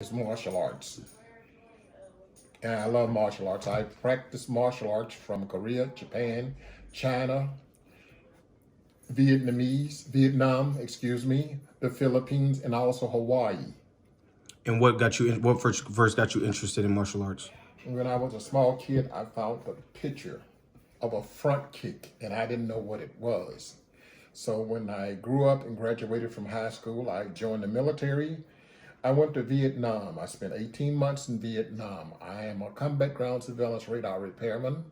Is martial arts. And I love martial arts. I practice martial arts from Korea, Japan, China, Vietnam, excuse me, the Philippines, and also Hawaii. And what got you? What first got you interested in martial arts? When I was a small kid, I found a picture of a front kick, and I didn't know what it was. So when I grew up and graduated from high school, I joined the military. I went to Vietnam. I spent 18 months in Vietnam. I am a combat ground surveillance radar repairman,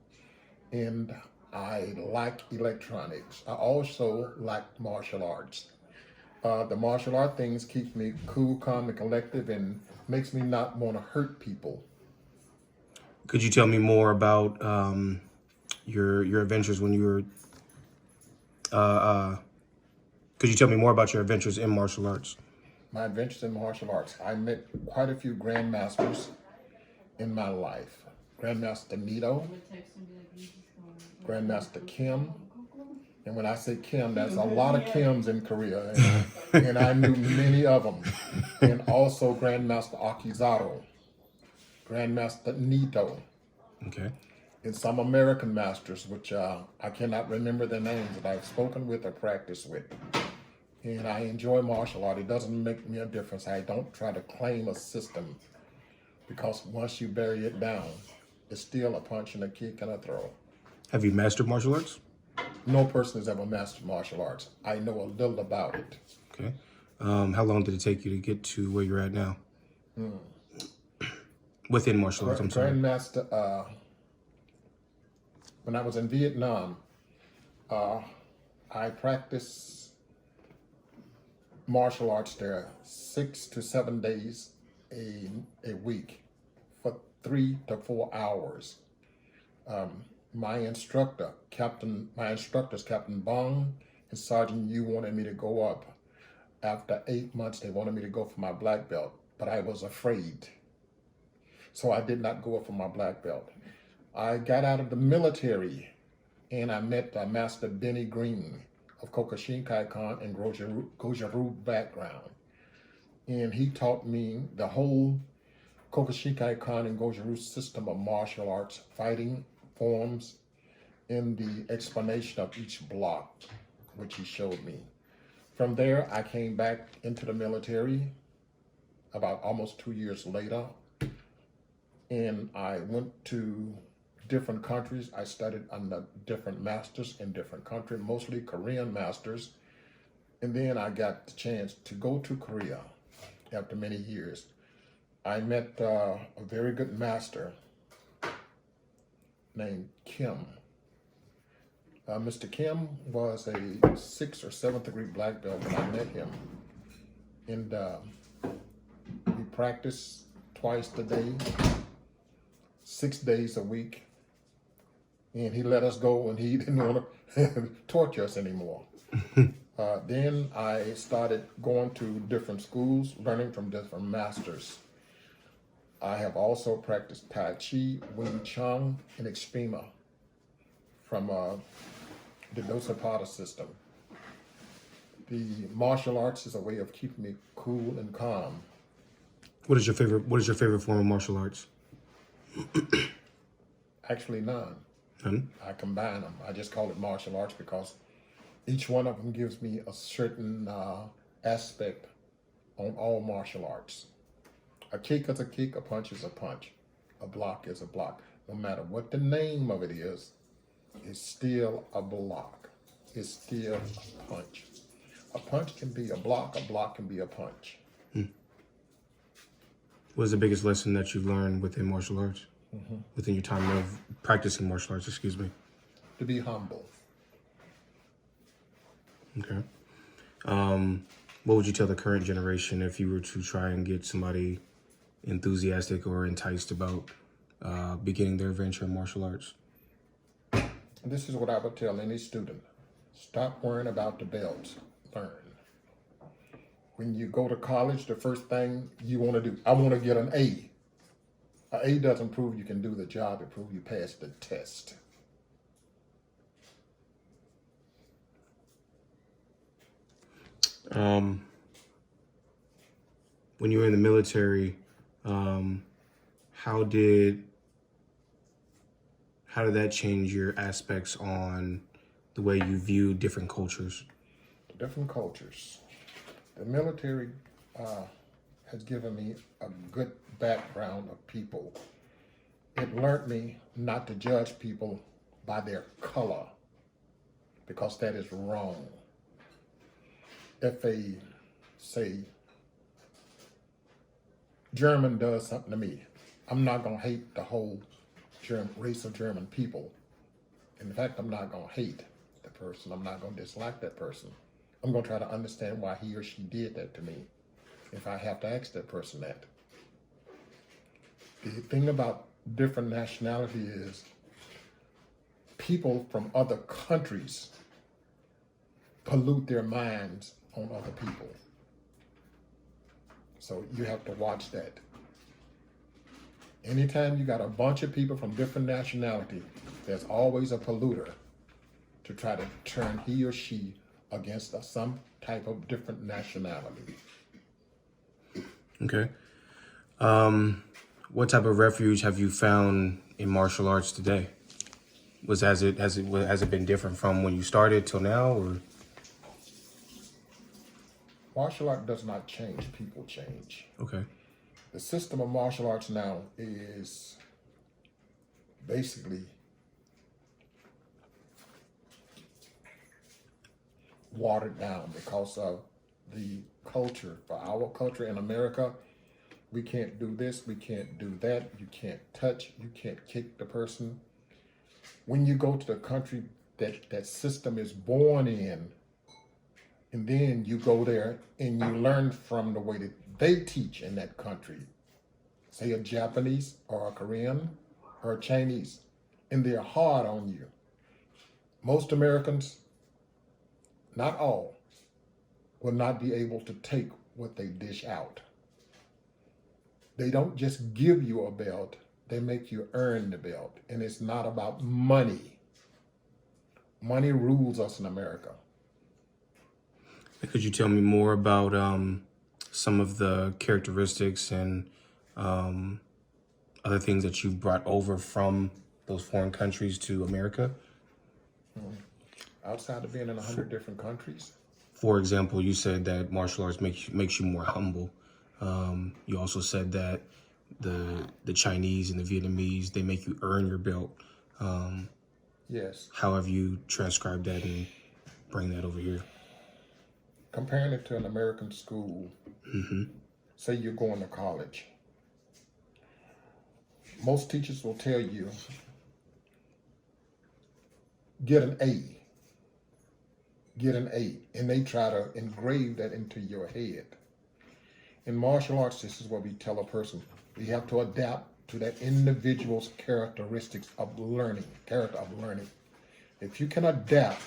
and I like electronics. I also like martial arts. The martial art things keep me cool, calm, and collective, and makes me not want to hurt people. Could you tell me more about your adventures when you were? Uh, uh, could you tell me more about your adventures in martial arts? My adventures in martial arts. I met quite a few grandmasters in my life. Grandmaster Nito, Grandmaster Kim, and when I say Kim, there's a lot of Kims in Korea, and I knew many of them. And also Grandmaster Akizato, Grandmaster Nito, Okay. and some American masters, which I cannot remember their names, that I've spoken with or practiced with. And I enjoy martial art. It doesn't make me a difference. I don't try to claim a system because once you bury it down, it's still a punch and a kick and a throw. Have you mastered martial arts? No person has ever mastered martial arts. I know a little about it. Okay. How long did it take you to get to where you're at now? Within martial arts, I'm sorry. Grandmaster, when I was in Vietnam, I practiced martial arts there 6 to 7 days a week for 3 to 4 hours. My instructors, Captain Bong and Sergeant Yu, wanted me to go up. After 8 months, they wanted me to go for my black belt, but I was afraid. So I did not go up for my black belt. I got out of the military and I met Master Benny Green of Kokoshinkai-kan and Goju-Ryu background. And he taught me the whole Kokoshinkai-kan and Goju-Ryu system of martial arts, fighting forms, in the explanation of each block, which he showed me. From there, I came back into the military about almost 2 years later, and I went to different countries. I studied under different masters in different countries, mostly Korean masters. And then I got the chance to go to Korea after many years. I met a very good master named Kim. Mr. Kim was a 6th or 7th degree black belt when I met him. And we practiced twice a day, 6 days a week. And he let us go and he didn't want to torture us anymore. Then I started going to different schools, learning from different masters. I have also practiced Tai Chi, Wing Chun, and Extrema from the Dosapata system. The martial arts is a way of keeping me cool and calm. What is your favorite form of martial arts? Actually, none. None? I combine them. I just call it martial arts because each one of them gives me a certain aspect on all martial arts. A kick is a kick, a punch is a punch, a block is a block. No matter what the name of it is, it's still a block. It's still a punch. A punch can be a block can be a punch. What is the biggest lesson that you learned within martial arts? Within your time of practicing martial arts, excuse me. To be humble. Okay. What would you tell the current generation if you were to try and get somebody enthusiastic or enticed about beginning their venture in martial arts? This is what I would tell any student. Stop worrying about the belts. Learn. When you go to college, the first thing you want to do, I want to get an A. An A doesn't prove you can do the job. It proves you passed the test. When you were in the military, How did that change your aspects on the way you view different cultures? Different cultures. The military has given me a good background of people. It learned me not to judge people by their color, because that is wrong. If a, say, German does something to me, I'm not going to hate the whole race of German people. In fact, I'm not going to hate the person. I'm not going to dislike that person. I'm going to try to understand why he or she did that to me, if I have to ask that person that. The thing about different nationality is people from other countries pollute their minds on other people. So you have to watch that. Anytime you got a bunch of people from different nationality, there's always a polluter to try to turn he or she against some type of different nationality. Okay. What type of refuge have you found in martial arts today? Has it been different from when you started till now, or? Martial art does not change, people change. Okay. The system of martial arts now is basically watered down because of the culture. For our culture in America, we can't do this, we can't do that, you can't touch, you can't kick the person. When you go to the country that system is born in, and then you go there and you learn from the way that they teach in that country, say a Japanese or a Korean or a Chinese, and they're hard on you. Most Americans, not all, will not be able to take what they dish out. They don't just give you a belt, they make you earn the belt. And it's not about money. Money rules us in America. Could you tell me more about some of the characteristics and other things that you've brought over from those foreign countries to America? Outside of being in 100 different countries. For example, you said that martial arts makes you more humble. You also said that the Chinese and the Vietnamese, they make you earn your belt. Yes. How have you transcribed that and bring that over here? Comparing it to an American school, say you're going to college. Most teachers will tell you, get an A. Get an A. And they try to engrave that into your head. In martial arts, this is what we tell a person. We have to adapt to that individual's characteristics of learning, character of learning. If you can adapt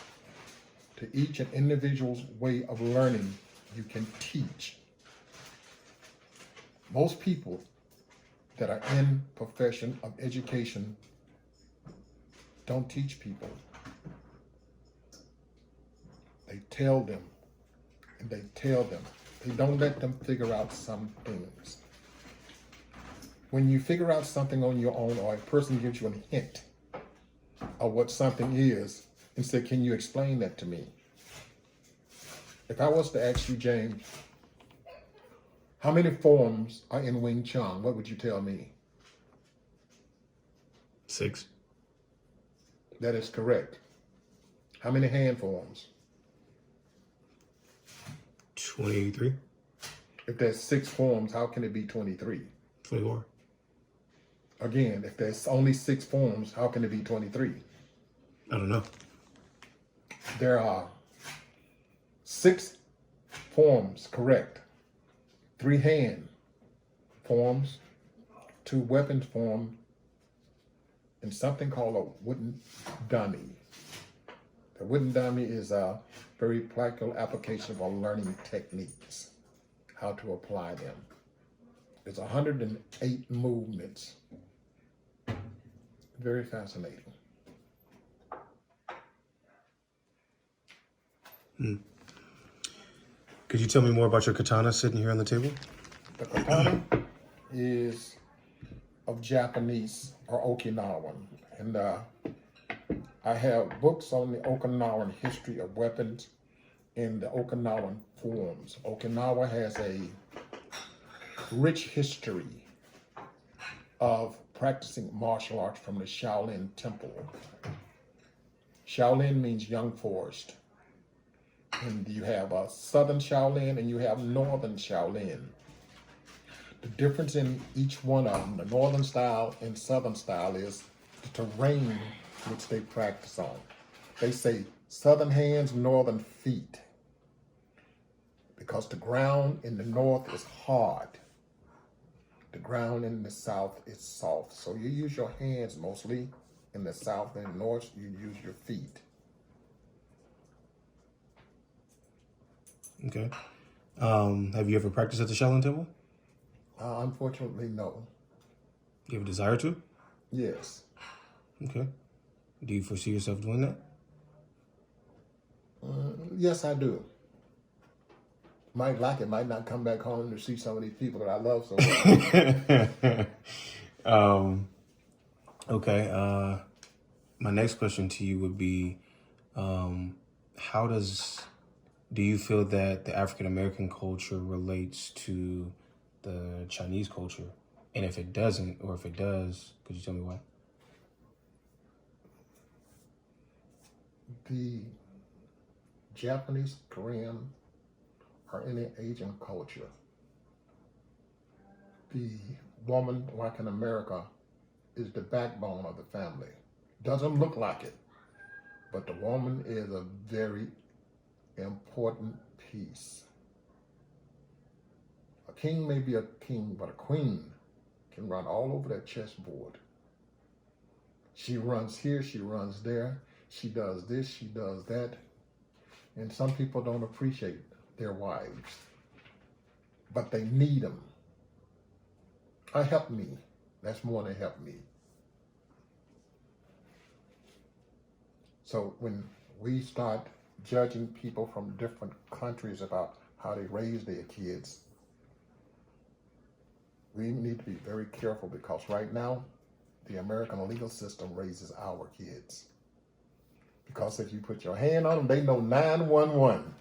to each and individual's way of learning, you can teach. Most people that are in profession of education don't teach people. They tell them, and they tell them. They don't let them figure out some things. When you figure out something on your own, or a person gives you a hint of what something is, and say, can you explain that to me? If I was to ask you, James, how many forms are in Wing Chun, what would you tell me? 6. That is correct. How many hand forms? 23. If there's 6 forms, how can it be 23? 24. Again, if there's only 6 forms, how can it be 23? I don't know. There are 6 forms, correct. 3 hand forms, 2 weapons form, and something called a wooden dummy. The wooden dummy is a very practical application of our learning techniques, how to apply them. There's 108 movements. Very fascinating. Could you tell me more about your katana sitting here on the table? The katana is of Japanese or Okinawan. And I have books on the Okinawan history of weapons in the Okinawan forms. Okinawa has a rich history of practicing martial arts from the Shaolin Temple. Shaolin means young forest. And you have a southern Shaolin and you have northern Shaolin. The difference in each one of them, the northern style and southern style, is the terrain which they practice on. They say southern hands, northern feet, because the ground in the north is hard. The ground in the south is soft. So you use your hands mostly. In the south and north, you use your feet. Okay. Have you ever practiced at the Shaolin Temple? Unfortunately, no. You have a desire to? Yes. Okay. Do you foresee yourself doing that? Yes, I do. Might like it, might not come back home to see some of these people that I love so well. Okay. My next question to you would be, do you feel that the African American culture relates to the Chinese culture? And if it doesn't, or if it does, could you tell me why? The Japanese, Korean, or any Asian culture, the woman, like in America, is the backbone of the family. Doesn't look like it, but the woman is a very important piece. A king may be a king, but a queen can run all over that chessboard. She runs here, she runs there, she does this, she does that. And some people don't appreciate their wives, but they need them. Help me. That's more than help me. So when we start judging people from different countries about how they raise their kids, we need to be very careful, because right now, the American legal system raises our kids. Because if you put your hand on them, they know 911.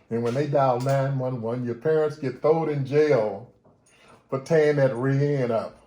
And when they dial 911, your parents get thrown in jail for tearing that rear end up.